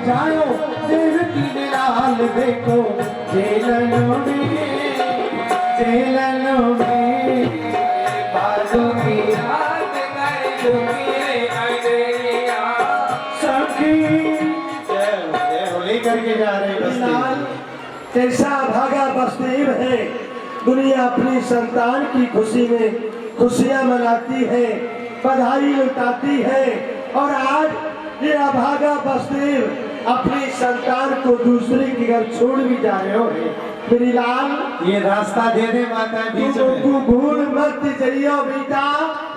जाओ देवकी ने लाल देखो जेलनों में बाजू की रात सखी लेकर के जा रहे कैसा भागा बसदेव है। दुनिया अपनी संतान की खुशी में खुशियां मनाती है, बधाई लुटाती है, और आज ये अभागा बसदेव अपनी संतान को दूसरे के घर छोड़ भी जा रहे हो। मेरी लाल ये रास्ता दे दे माता, बीच में भूल मत जाइयो बेटा,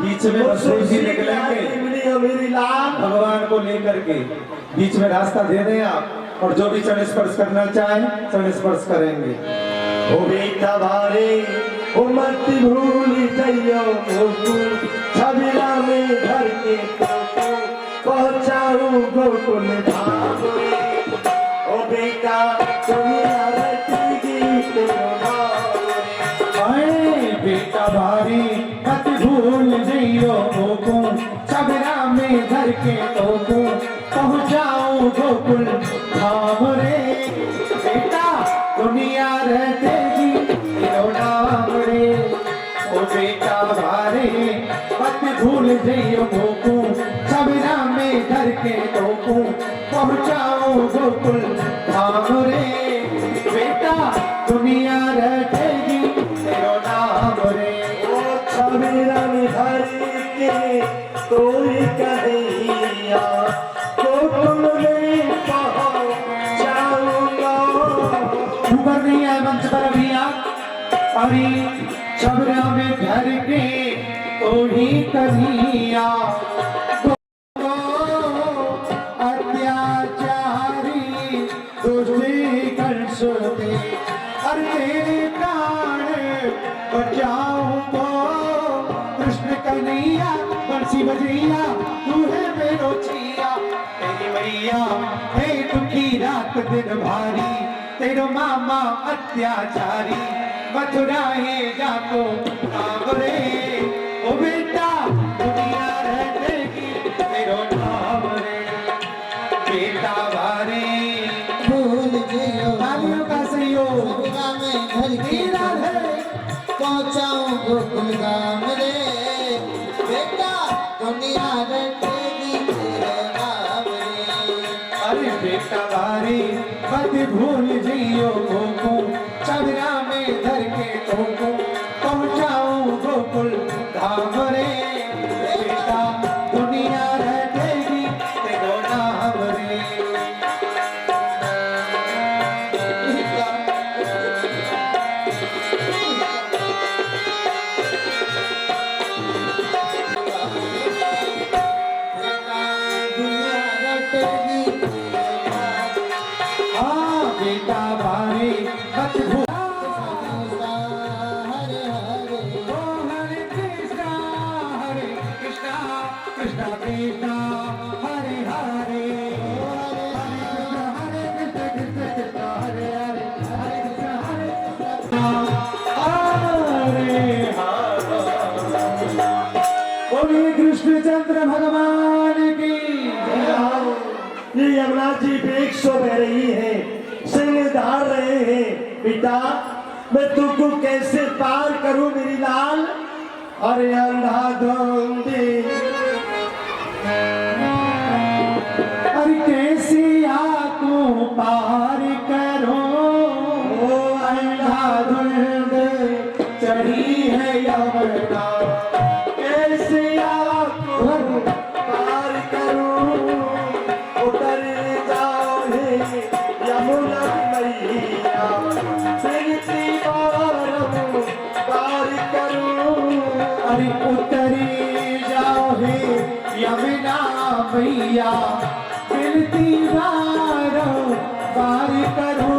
बीच में बसदेव जी निकलेंगे मेरी लाल भगवान को लेकर के, बीच में रास्ता दे दें आप, और जो भी चरण स्पर्श करना चाहे चरण स्पर्श करेंगे। ओ बेटा भारे ओ मत भूल जाइयो छबिला में घर के पहुंचाऊं गोकुल धाम। ओ बेटा दुनिया रटेगी तेरो नाम। बेटा भारी मत भूल जाइयो छबिला में घर के पहुंचाऊं गोकुल धाम रे। बेटा दुनिया रटेगी तेरो नाम रे। ओ बेटा भारे मत भूल जाइयो छबिला में घर के पहुंचाऊं गोकुल धाम रे। बेटा दुनिया रटेगी तेरो नाम रे। ओ छबिला में घर के कोई कन्हैया गोकुल में पहुंचाऊंगा। ऊपर नहीं है मंच पर अभी आप, अरे छबिला में घर के कोई कन्हैया अत्याचारी दुष्टी करते, और तेरे प्राण बचाऊं तो कृष्ण कन्हैया बंसी बजैया तू है मेरो छिया। तेरी मैया है दुखी रात दिन भारी, तेरो मामा अत्याचारी मथुरा है जाको नाम रे। ओ बेटा दुनिया रहेगी तेरो नाम रे। बेटा भारी भूल जियो तालियों का सहयोग में घर की पहुंचाऊं गोकुल धाम रे। बेटा दुनिया रटेगी तेरे नाम रे। अरे बेटा भारी मत भूल जियो छबिला में घर के पहुंचाऊं गोकुल धाम रे। बेटा दुनिया रटेगी तेरो नाम रे। बेटा भारी मत भूल। हरे कृष्णा कृष्णा कृष्णा हरे हरे। हरे कृष्ण कृष्ण कृष्ण हरे हरे। हरे कृष्ण हरे बोलिए कृष्णचंद्र भगवान की। ये यमुना जी वृक्ष सो बह रही है, सिंह धार रहे हैं। बेटा मैं तुमको कैसे पार करूं मेरी लाल। अरे अंधाधुंधी अरे कैसे आपको पार करो, ओ अंधाधुंध चढ़ी है यमुना। कैसे आपको पार करूं। उतर जाओ हे यमुना मैया बिनती बारम पार करूं। अरे उतरी जाओ हे यमुना मैया बिनती बारम पार करो।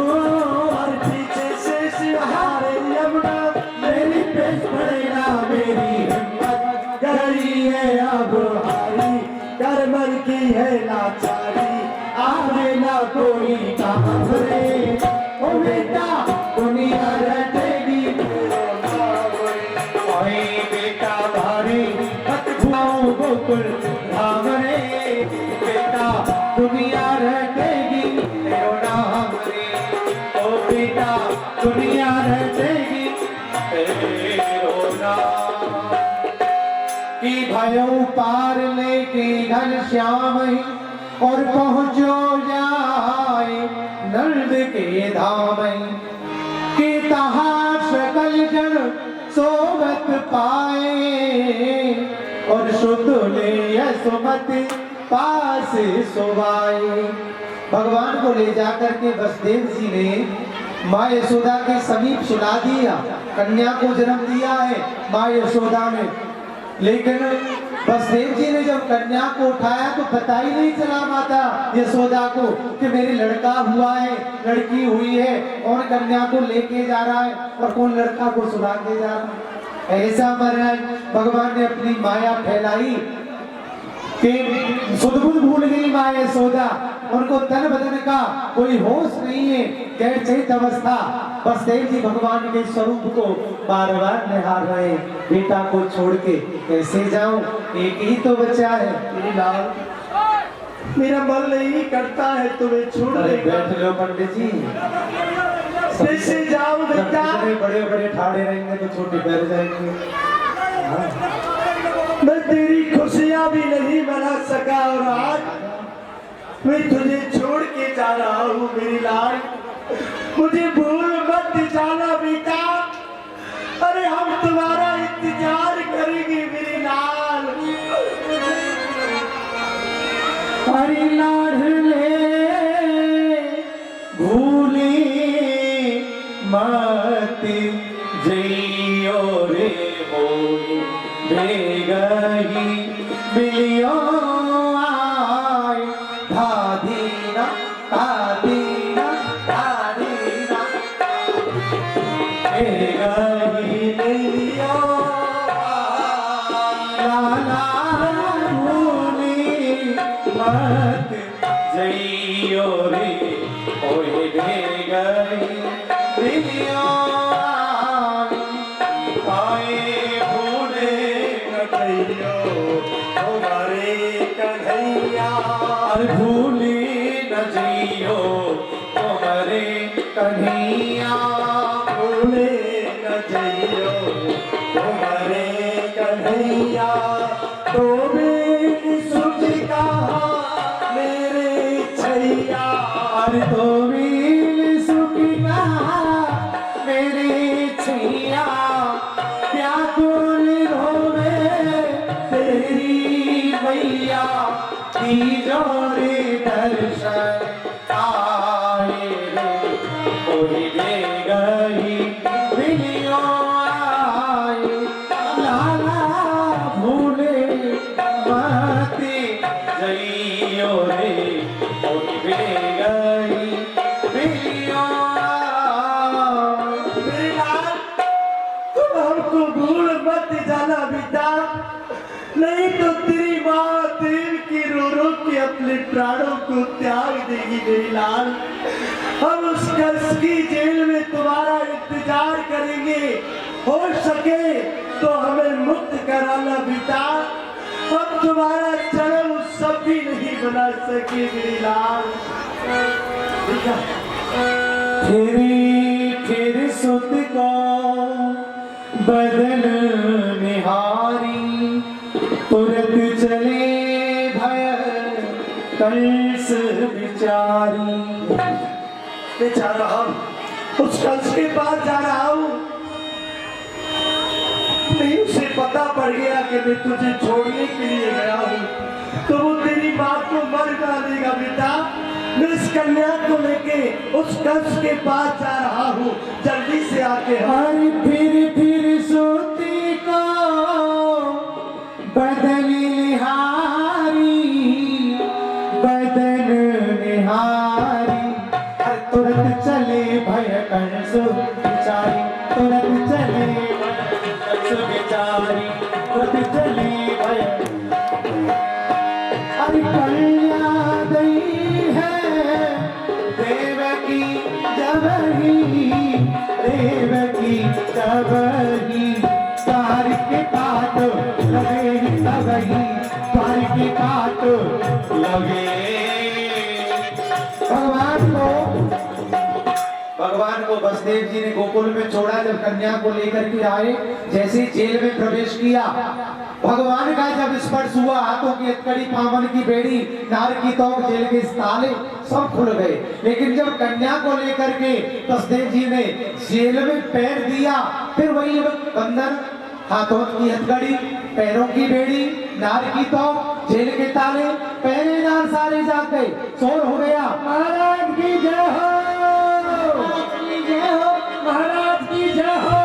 और पीछे से सिहारे यमुना मेरी पेश पड़ेगा मेरी हिम्मत गई है अब हारी, कर मन की है लाचारी। आवे ना कोई काम रे। ओ बेटा दुनिया रटेगी तेरो नाम रे। ओए बेटा भारी मत भूलाओ गोकुल धाम रे। बेटा दुनिया रटेगी कि भयो पार लेके घन श्याम ही और पहुंचो जाए नंद के धाम ही कि तहा सकल जन सोबत पाए और शुद्ध ले सुमत पास सुवाए। भगवान को ले जाकर के वसुदेव जी ने माँ यशोदा के समीप सुला दिया, कन्या को जन्म दिया है माँ यशोदा ने। लेकिन वसुदेव जी ने जब कन्या को उठाया तो पता ही नहीं चला माता यशोदा को कि मेरे लड़का हुआ है, लड़की हुई है, और कन्या को लेके जा रहा है और कौन लड़का को सुला के जा रहा है। ऐसा महाराज भगवान ने अपनी माया फैलाई कि सुध-बुध भूल गई माँ यशोदा, उनको तन बदन का कोई होश नहीं है, गैर चैत अवस्था। वसुदेव जी भगवान के स्वरूप को बार बार निहार रहे, बेटा को छोड़ के कैसे जाऊं, एक ही तो बच्चा है। मेरी लाल, मेरा मन नहीं करता है तुम्हें छोड़ने का। बैठ लो पंडित जी, कैसे जाऊं बेटा? बड़े बड़े ठाड़े रहेंगे तो छोटे बैठ जाएंगे। मैं तेरी खुशियां भी नहीं मना सका और आज मैं तुझे छोड़ के जा रहा हूँ मेरी लाल। मुझे भूल मत जाना बेटा, अरे हम तुम्हारा इंतजार करेंगे मेरी लाल। हरि लाडले भूले मत जइयो रे मोई बेगही मिलियो आय धाधीना धाधीना धाधीना बेगही मिलियो लाला भूली मत जइयो रे ओए बेगही मिलियो आए भूले कन्हैया हमारे कन्हैया, और भूले न जइयो तुम्हारे कन्हैया। भूले न जइयो हमारे कन्हैया। तो मेरी सुख कहा मेरे छैया, और तो मिल सुखी कहा मेरे छैया। व्याकुल रोवे तेरी मैया, तीजो रे दर्शन आए रे कोई ले गई मिलियो आए। लाला भूले मत जइयो रे कोई ले गई मिलियो आए। मेरी लाल, तुम हमको भूल मत जाना बेटा, नहीं तो तेरी माँ देव की रो रो के अपने प्राणों को त्याग देगी मेरी लाल। हम उस कस की जेल में तुम्हारा इंतजार करेंगे, हो सके तो हमें मुक्त कराना बेटा। हम तुम्हारा जन्म उत्सव भी नहीं बना सके मेरी लाल। बेटा, फिर सुत को बदन निहारी, तुरंत चले भय कंस बिचारी। बेचारा हम उस कंस के पास जा रहा हूँ, नहीं उसे पता पड़ गया कि मैं तुझे छोड़ने के लिए गया हूँ तो वो तेरी बात को मर डालेगा बेटा। मैं इस कन्या को लेके उस कंस के पास जा रहा हूँ, जल्दी से आके हर फिर सोती को बदन निहारी, बदन निहारी। हर तुरंत चले भय कंस बिचारी, तुरंत चले भय कंस बिचारी, तुरंत चले भय। अरे कन्या गई है देवकी जबरी, देवकी जबरी। तार के काट लगे तबही, तार के काट लगे। भगवान को वसुदेव जी ने गोकुल में छोड़ा, जब कन्या को लेकर के आए, जैसे ही जेल में प्रवेश किया, भगवान का जब स्पर्श हुआ, हाथों की हथकड़ी, पावन की बेड़ी, नार की तोक, जेल के ताले सब खुल गए। लेकिन जब कन्या को लेकर के वसुदेव जी ने जेल में पैर दिया, फिर वही बंधन, हाथों की हथकड़ी, पैरों की बेड़ी, नार की तोक, जेल के ताले, पहरेदार सारे जाग गए, शोर हो गया। महाराज की जय हो, महाराज की जय हो, महाराज की जय हो।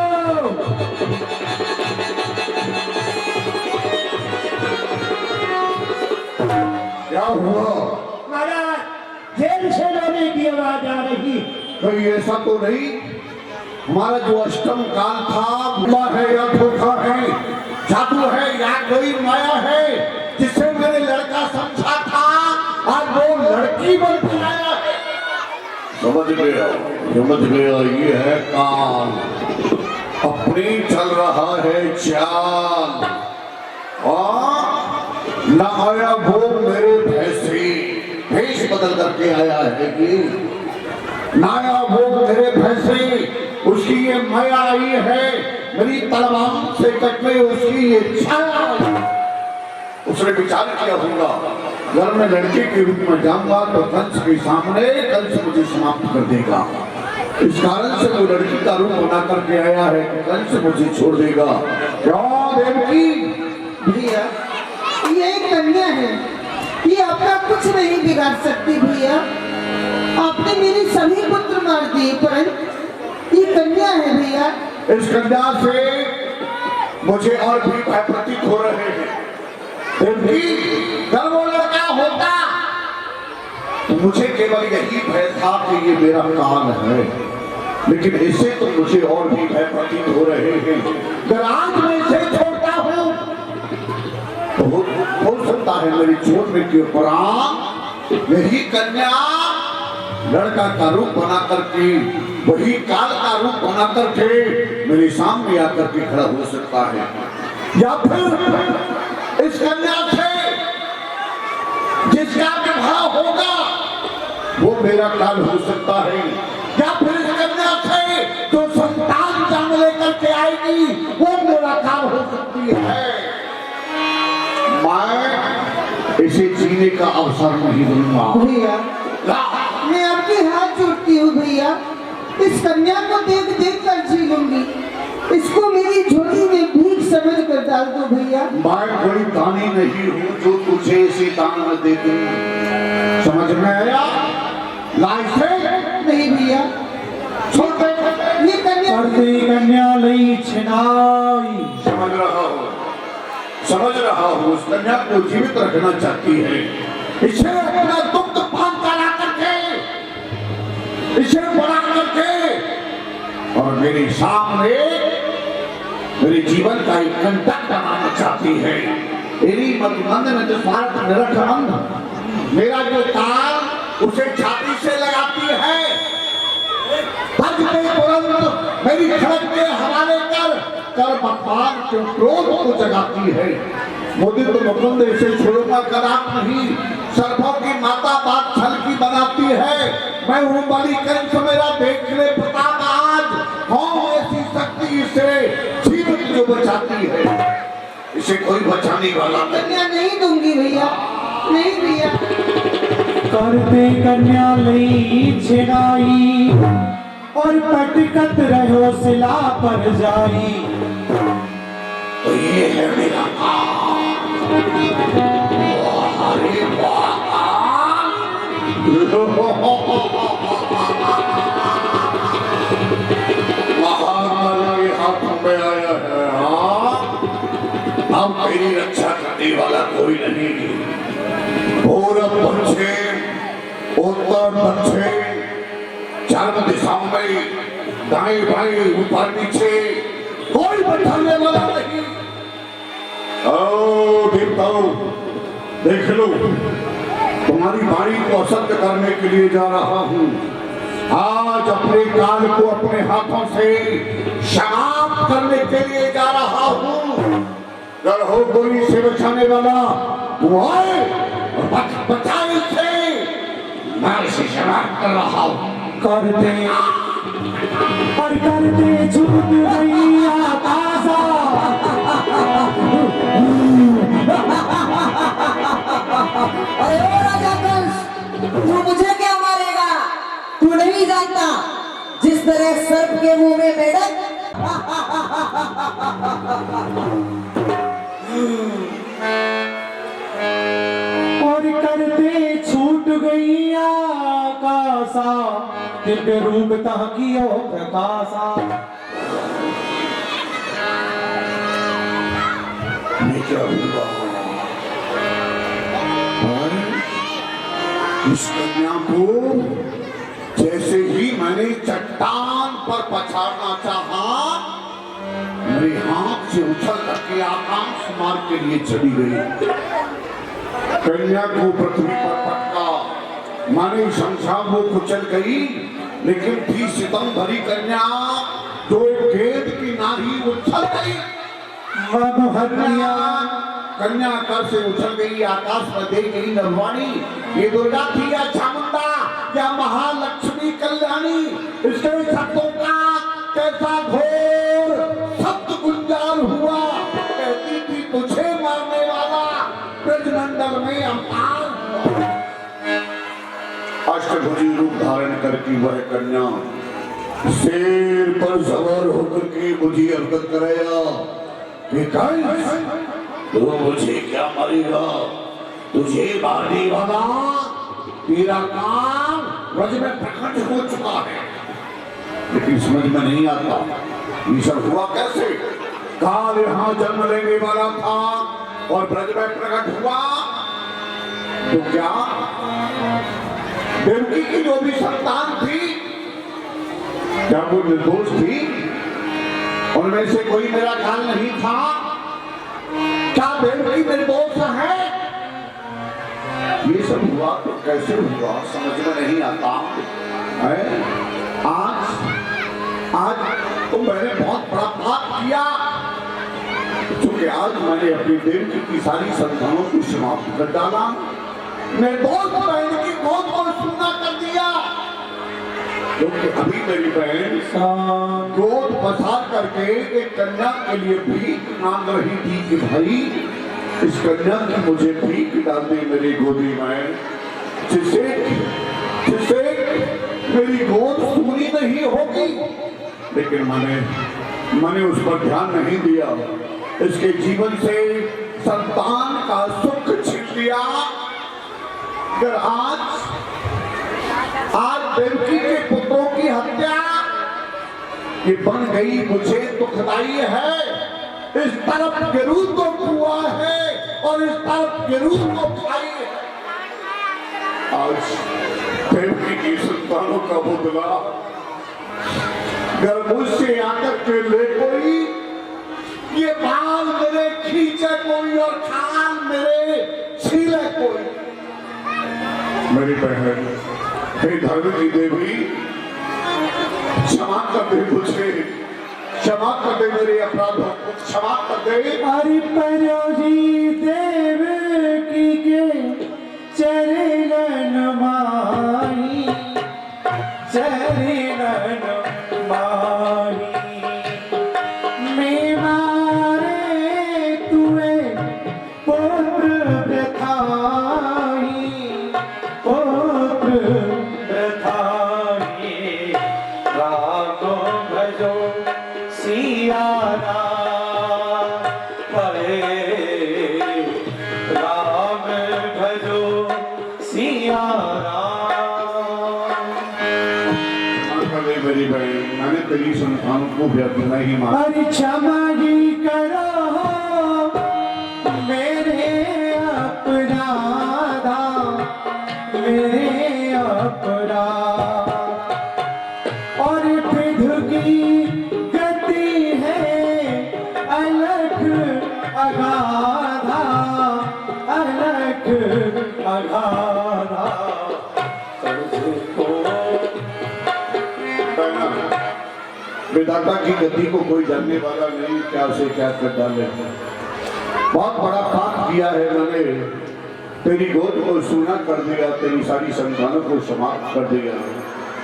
क्या हुआ? महाराज जेल से रोने की आवाज आ रही। कहीं ऐसा तो नहीं हमारा जो अष्टम काल था, बुरा है या धोखा है, जादू है या कोई माया है, जिससे मैंने लड़का समझा था आज वो लड़की बन के आया है। समझ गया, ये है काल, अपनी चल रहा है चाल। न आया वो मेरे भैंसी, भेष बदल करके आया है कि नाया वो मेरे भैंसी, उसकी ये माया आई है, मेरी तलवार से कटने उसकी ये छाया। उसने विचार किया होगा, अगर मैं लड़के के रूप में जाऊंगा तो कंस के सामने कंस मुझे समाप्त कर देगा। इस कारण से वो लड़की का रूप बना करके आया है कि कंस मुझे छोड़ देगा। क्यों देवकी? भैया ये एक कन्या है, ये आपका कुछ नहीं बिगाड़ सकती भैया। आपने मेरे सभी पुत्र मार दिए, परंतु ये कन्या है भैया। इस कन्या से मुझे और भी भय प्रतीत हो रहे हैं। देवकी, अगर वो लड़का होता तो मुझे केवल यही भय था कि ये मेरा काल है, लेकिन इससे तो मुझे और भी भय प्रतीत हो रहे हैं। अगर आज मैं इसे छोड़ता हूँ तो हो सकता है मेरी छोड़ने के उपरांत मेरी कन्या लड़का का रूप बना करके, वही काल का रूप बना करके मेरे सामने आकर के खड़ा हो सकता है, या फिर इस कन्या से जिसका विवाह होगा वो मेरा काल हो सकता है, या फिर इस कन्या से जो संतान जन्म लेकर के आएगी वो मेरा काल हो सकती है। मैं इसे जीने का अवसर नहीं दूंगा। भैया मैं आपके हाथ जोड़ती हूँ भैया, इस कन्या को देख देख कर जी लूंगी, इसको मेरी झोली में भीख समझ कर डाल दो भैया। मैं कोई दानी नहीं हूँ जो तुझे इसे दान में दे दूं, समझ में आया? लाई से नहीं भैया, छोड़ दे। ये कन्या करते कन्या लई छिनाई। समझ रहा हूँ उस कन्या को जीवित रखना चाहती है, इसे अपना दुग्ध पान करा करके, इसे बड़ा करके और मेरे सामने मेरे जीवन का एक कंटक बनाना चाहती है। मेरी मंद में तो स्वार्थ निरखमंद, मेरा जो ताल उसे छाती से लगाती है, तुरंत मेरी खड़क के हवाले कर भगवान के क्रोध को जगाती है। मोदी तो मुकुंद इसे छोड़ूंगा कदाप नहीं, सर्पों की माता बात छल की बनाती है। मैं हूँ बलि कंस, मेरा देख ले प्रताप आज, कौन ऐसी शक्ति इसे जीवित जो बचाती है, इसे कोई बचाने वाला नहीं। कन्या नहीं दूंगी भैया, नहीं भैया। करते कन्या लई छिनाई और पटकत रहो सिला पर जाई। तो ये है मेरा अरे महाकाल के हाथों में आया है। हाँ, अब मेरी रक्षा करने वाला कोई नहीं। पूरब पश्चिम उत्तर दक्षिण चारों दिशाओं में, दाएं बाएं ऊपर नीचे कोई बचाने वाला नहीं। ओ देवताओं, देख लो, तुम्हारी वाणी को असत्य करने के लिए जा रहा हूँ। आज अपने काल को अपने हाथों से समाप्त करने के लिए जा रहा हूँ। अगर हो कोई से बचाने वाला तो आए और बचाए से मैं इसे समाप्त कर रहा हूँ। करते और करते छूट गई आकाशा। अरे ओ राजा कंस, तू मुझे क्या मारेगा? तू नहीं जानता जिस तरह सर्प के मुंह में मेढक। और करते छूट गई आकाशा, दिव्य रूप ताकियो प्रकाशा। ये क्या हुआ? और इस कन्या को जैसे ही मैंने चट्टान पर पछाड़ना चाहा, मेरे हाथ से उछल करके आकाश मार्ग के लिए चली गई। कन्या को पृथ्वी पर पटका, माने संसार वो कुचल गई, लेकिन थी सितम भरी कन्या जो गेंद की नारी उछल गई। कन्या आकाश से उछल गई, आकाश में दे गई नरवाणी। ये दुर्गा थी या चामुंडा या महालक्ष्मी कल्याणी, इसके शब्दों का कैसा घोर शब्द गुंजार हुआ। कहती थी तुझे मारने वाला ब्रजमंडल में अवतार हुआ। अष्टभुजी रूप धारण करके वह कन्या शेर पर सवार होकर के मुझे अवगत कराया कि तू मुझे क्या मारेगा? तुझे मारने वाला तेरा काम ब्रज में प्रकट हो चुका है। लेकिन समझ में नहीं आता ये सब हुआ कैसे? काल यहाँ जन्म लेने वाला था और ब्रज में प्रकट हुआ तो क्या देवकी की जो भी संतान थी क्या वो निर्दोष थी? उनमें से कोई मेरा ख्याल नहीं था। क्या देवकी निर्दोष है? ये सब हुआ तो कैसे हुआ समझ में नहीं आता है। आज तो मैंने बहुत बड़ा पाप किया, क्योंकि आज मैंने अपनी देवकी की सारी संतानों को समाप्त कर डाला। निर्दोष बहन की गोद को सूना कर दिया, क्योंकि अभी मेरी बहन गोद पसार करके एक कन्या के लिए भीख मांग रही थी कि भाई इस कन्या की मुझे भीख डाल दे मेरी गोदी में, जिससे मेरी गोद सूनी नहीं होगी। लेकिन मैंने उस पर ध्यान नहीं दिया, इसके जीवन से संतान का सुख छीन लिया। अगर आज देवकी के पुत्रों की हत्या ये बन गई मुझे दुखदाई है। इस तरफ गिरूद को हुआ है और इस तरफ गिरूद को खाई है। आज देवकी की संतानों का बदला अगर मुझसे आकर के ले कोई, ये बाल मेरे खींचे कोई और खाल मेरे छीले कोई। मेरी बहन हे धर्म की देवी, क्षमा कर दे मुझे, क्षमा कर दे मेरे अपराधों को, क्षमा कर दे। हरि परोजी देव की के चरण माही, चरण माही। मैं मारे तुए पुत्र प्रथाई, पुत्र प्रथाई। राम भजो सिया राम, हरे राम भजो सिया राम। मेरी बहन, मैंने तेरी संतानों को व्यर्थ नहीं मारा। हरि क्षमा जी करो मेरे अपराधा, मेरे अपराध। और विधु की गति है अलख अगाधा, अलख अगाधा। विधाता की गति को कोई जानने वाला नहीं, क्या से क्या कर डाले। बहुत बड़ा पाप किया है मैंने, तेरी गोद को सूना कर दिया, तेरी सारी संतानों को समाप्त कर दिया।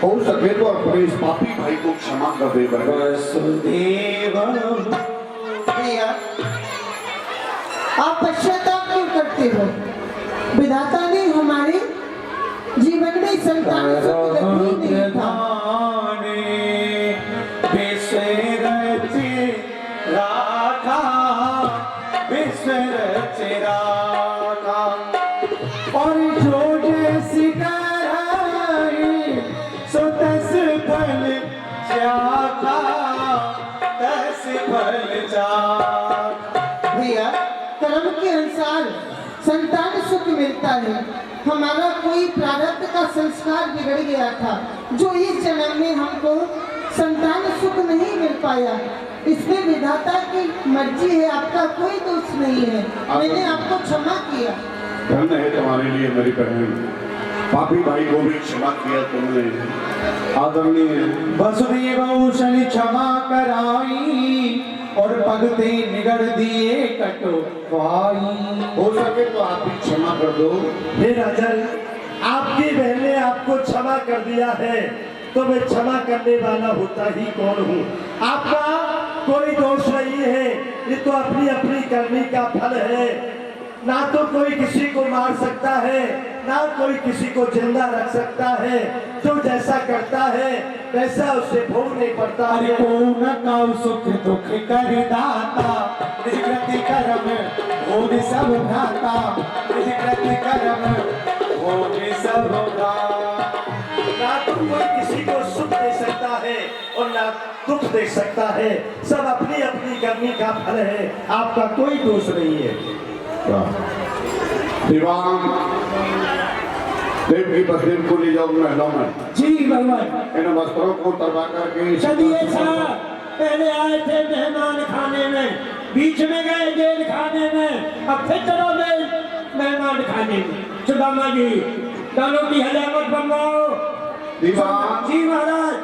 हो सके तो अपने इस पापी भाई को क्षमा कर दे बहन। वसुदेव भैया, आप पश्चाताप क्यों करते हो? विधाता ने हमारे जीवन में संतान सुख कभी नहीं था। और जो जैसी कराई सो तस फल चाखा, तस फल चाखा। भैया, कर्म के अनुसार संतान सुख मिलता है। हमारा कोई प्रारब्ध का संस्कार बिगड़ गया था, जो इस जन्म में हमको संतान सुख नहीं मिल पाया। इसमें विधाता की मर्जी है, आपका कोई दोष नहीं है। मैंने आपको क्षमा किया। धन्य है तुम्हारे लिए मेरी बहन, पापी भाई को भी क्षमा किया तुमने। आदरणीय वसुदेव शनि क्षमा कराई और भगते निगड़ दिए कटवाई। हो सके तो आप भी क्षमा कर दो। हे राजन, आपकी बहन ने आपको क्षमा कर दिया है तो मैं क्षमा करने वाला होता ही कौन हूँ। आपका कोई दोष नहीं है, ये तो अपनी अपनी करनी का फल है। ना तो कोई किसी को मार सकता है, ना कोई किसी को जिंदा रख सकता है। जो जैसा करता है वैसा उसे भोगने पड़ता अरे है। कौन का सुख दुख कर दाता, कृति कर्म भोग सब भ्राता, कृति कर्म भोग सब भ्राता। ना तो कोई किसी को सुख दे सकता है और ना दुख दे सकता है। सब अपनी अपनी करनी का फल है, आपका कोई दोष नहीं है। दीवान देव की बसदेव को ले जाओ महलों में। जी भगवान। इन वस्त्रों को उतरवा करके चलिए साहब, पहले आए थे मेहमान खाने में, बीच में गए जेल खाने में, अब फिर चलो गए मेहमान खाने में। सुदामा जी, दोनों की हलामत बनवाओ। दीवान जी महाराज।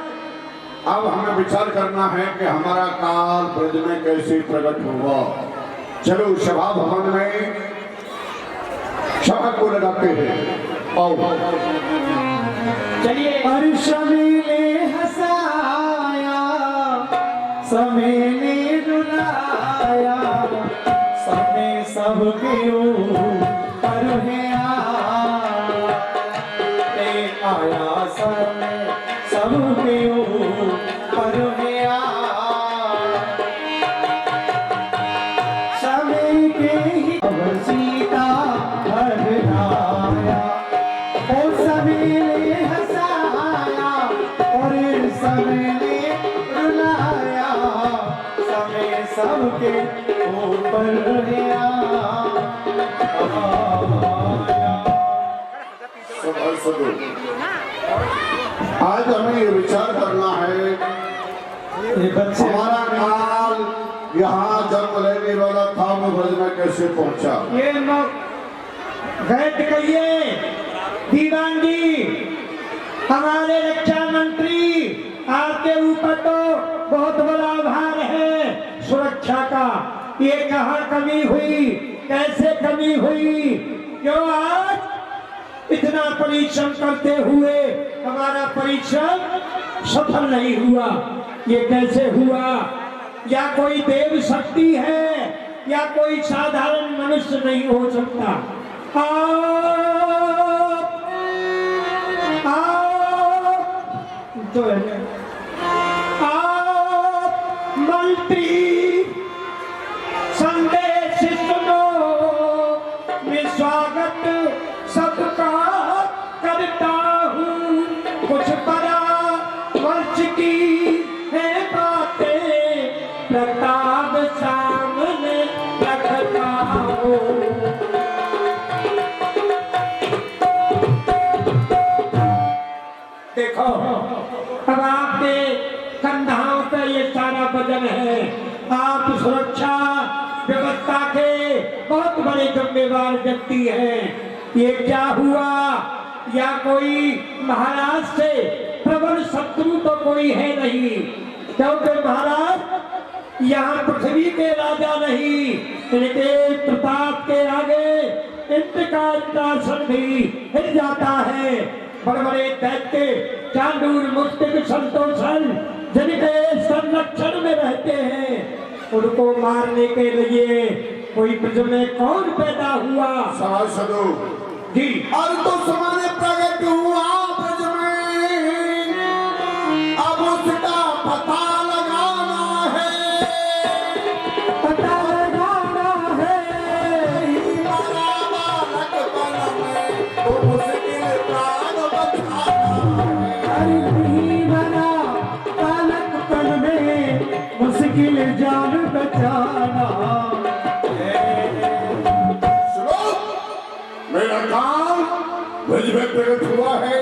अब हमें विचार करना है कि हमारा काल ब्रज में कैसे प्रकट हुआ। चलो सभा भवन में सभा को लगाते हैं। और चलिए। अर्श ने हंसाया, समय ने रुलाया, समय सबके ऊपर है आया, समय सबके ऊपर है समय के ही सीता हरनाया। ओ समय ने हंसाया और समय ने रुलाया, समय सबके ऊपर आया। आज हमें ये विचार करना है ये बच्चे हमारा काल यहाँ जन्म लेने वाला था वो ब्रज में कैसे पहुंचा। ये बैठ कहिए दीवान जी, हमारे रक्षा मंत्री, आपके ऊपर तो बहुत बड़ा भार है सुरक्षा का। ये कहाँ कमी हुई, कैसे कमी हुई? क्यों आज इतना परिश्रम करते हुए हमारा परिश्रम सफल नहीं हुआ? ये कैसे हुआ? या कोई देव शक्ति है या कोई साधारण मनुष्य नहीं हो सकता। आप मंत्री संदेश सुनो, मैं स्वागत सबका करता हूँ। कुछ परामर्श की है बातें, प्रताप सामने रखता हूँ। देखो, अब आपके कंधाओं पे ये सारा वजन है। आप सुरक्षा व्यवस्था के बहुत बड़े जिम्मेवार व्यक्ति हैं। ये क्या हुआ? या कोई महाराज से प्रबल शत्रु तो कोई है नहीं, क्योंकि महाराज यहाँ पृथ्वी के राजा नहीं, इनके प्रताप के आगे इनका इंद्रासन भी हिल जाता है। बड़े बड़े दैत्य चांदूर मुस्तिक संतोषन जिनके संरक्षण में रहते हैं, उनको मारने के लिए कोई ब्रज में कौन पैदा हुआ? सभासदों जी और तो समाने प्रकट हुआ ब्रज में, अब उसका पता लगाना है, पता लगाना है। मारा बालक बन में तो मुश्किल प्राण बचाना है। अरे नहीं बना बालकपन में मुश्किल जान बचाना है। सुनो, मेरा काम ब्रज में प्रकट हुआ है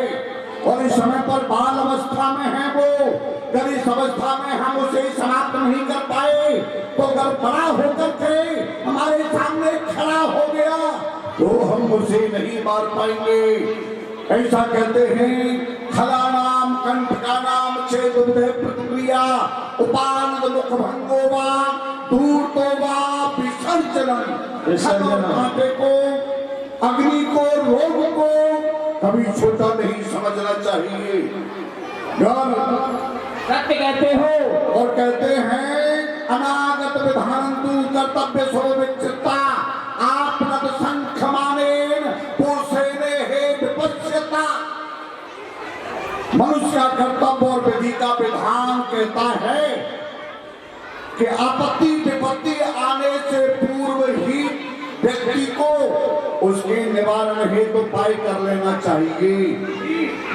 और इस समय पर बाल अवस्था में है वो। अगर इस अवस्था में हम उसे समाप्त नहीं कर पाए तो अगर बड़ा होकर के हमारे सामने खड़ा हो गया तो हम उसे नहीं मार पाएंगे। ऐसा कहते हैं खला नाम कंठ का नाम छेद प्रतिक्रिया उपानंद मुख भंगोवा दूर तो वा विसर्जन। कांटे को, अग्नि को, रोग को कभी छोटा नहीं समझना चाहिए। सत्य कहते हो और कहते हैं अनागत विधानंतु कर्तव्य स्वविचित्ता आपनद संख मानेन पोषेने हे विपश्यता। मनुष्य का कर्तव्य और विधि का विधान कहता है कि आपत्ति विपत्ति आने से पूर्व ही व्यक्ति को उसके निवारण हेतु उपाय कर लेना चाहिए।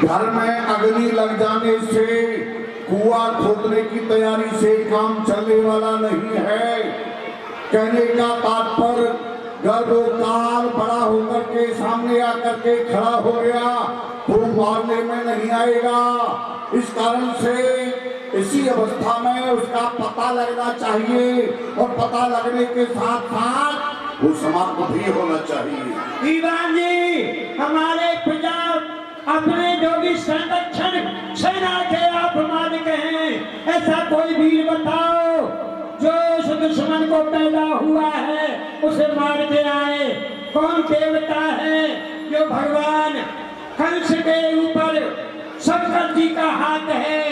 घर में अग्नि लग जाने से कुआं खोदने की तैयारी से काम चलने वाला नहीं है। कहने का तात्पर्य गर्भकाल बड़ा होकर के सामने आकर के खड़ा हो गया तो मारने में नहीं आएगा। इस कारण से इसी अवस्था में उसका पता लगना चाहिए और पता लगने के साथ साथ वो समाप्त भी होना चाहिए। दीवान जी, हमारे प्रजा अपने जो भी संरक्षण सेना के आप मालिक हैं, ऐसा कोई वीर बताओ जो उस दुश्मन को पैदा हुआ है उसे मार के आए। कौन देवता है जो भगवान कंस के ऊपर शंकर जी का हाथ है,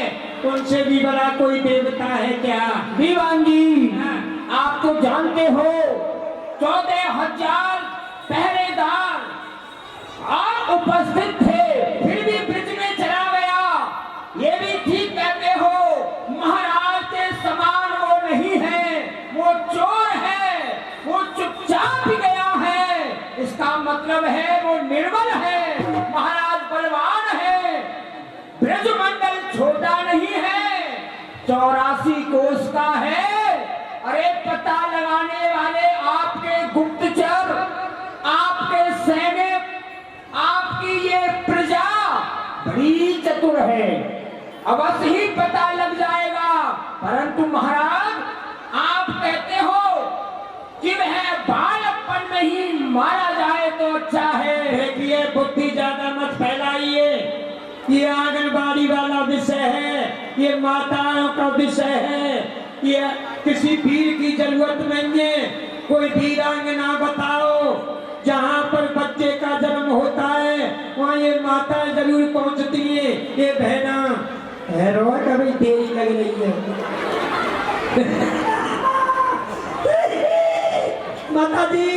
उनसे भी बड़ा कोई देवता है क्या? दीवान जी, आप तो जानते हो 14,000 पहरेदार आप उपस्थित थे, फिर भी ब्रिज में चला गया। ये भी ठीक कहते हो, महाराज के समान वो नहीं है, वो चोर है, वो चुपचाप ही गया है। इसका मतलब है वो निर्बल है, महाराज बलवान है। ब्रज मंडल छोटा नहीं है, 84 कोस का है। अरे पता लगाने वाले आपके गुप्तचर, आपके सैनिक, आपकी ये प्रजा बड़ी चतुर है, अवश्य ही पता लग जाएगा। परंतु महाराज, आप कहते हो कि वह बालकपन में ही मारा जाए तो अच्छा है। देखिए, बुद्धि ज्यादा मत फैलाइए। ये आंगनबाड़ी वाला विषय है, ये माताओं का विषय है, ये किसी वीर की जरूरत नहीं है। कोई वीरांगना बताओ जहाँ पर बच्चे का जन्म होता है, वहाँ ये माताएं जरूर पहुँचती है। ये बहना हैरो कभी देरी लग रही है। माता जी,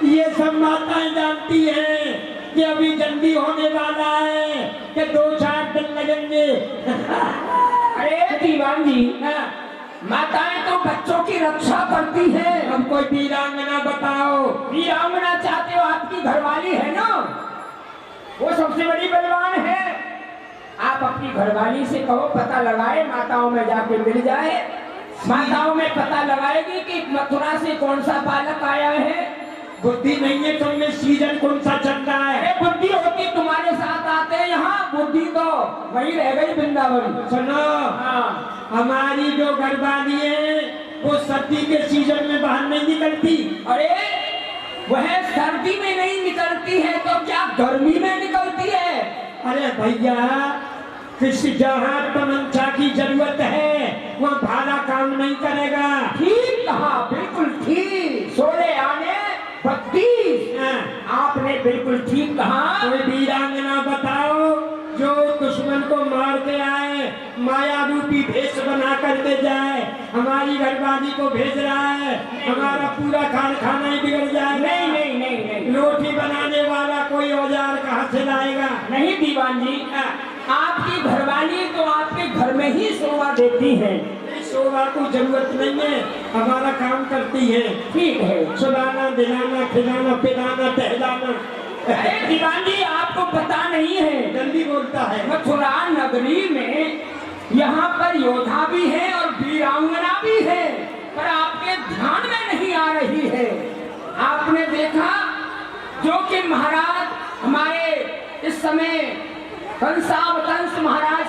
ये सब माताएं जानती हैं कि अभी जल्दी होने वाला है, कि 2-4 दिन लगेंगे। अरे दीवान जी, माताएं तो बच्चों की रक्षा करती हैं। हम कोई वीरांगना बताओ। वीरांगना चाहते हो? आपकी घरवाली है ना, वो सबसे बड़ी बलवान है। आप अपनी घरवाली से कहो पता लगाए, माताओं में जाके मिल जाए। माताओं में पता लगाएगी कि मथुरा से कौन सा बालक आया है। बुद्धि नहीं है तुमने, सीजन कौन सा चल रहा है? अरे बुद्धि होती तुम्हारे साथ आते हैं यहाँ, बुद्धि तो वही रह गई वृंदावन। सुनो, हाँ, हमारी जो घरवाली है वो सर्दी के सीजन में बाहर नहीं निकलती। अरे वह सर्दी में नहीं निकलती है तो क्या गर्मी में निकलती है? अरे भैया, किसी जहाँ तमंचा की जरूरत है वहाँ भाला काम नहीं करेगा। ठीक कहा, बिल्कुल ठीक। 16 आने 32। आपने बिल्कुल ठीक कहा। कोई वीरांगना बताओ। को मार के आए, माया रूपी भेष बना करके जाए, हमारी घरवाली को भेज रहा है, हमारा पूरा खाना ही बिगड़ जाए। नहीं नहीं नहीं नहीं रोटी बनाने वाला कोई औजार कहाँ से लाएगा? नहीं दीवान जी, आपकी घरवाली तो आपके घर में ही शोभा देती है। शोभा को जरूरत नहीं है, हमारा काम करती है। ठीक है। सुलाना, दिलाना, खिलाना, पिलाना, टहलाना। अरे दीवान जी, आपको पता नहीं है, जल्दी बोलता है। मथुरा नगरी में यहाँ पर योद्धा भी है और वीरांगना भी है, पर आपके ध्यान में नहीं आ रही है। आपने देखा जो कि महाराज हमारे इस समय कंसावतंस महाराज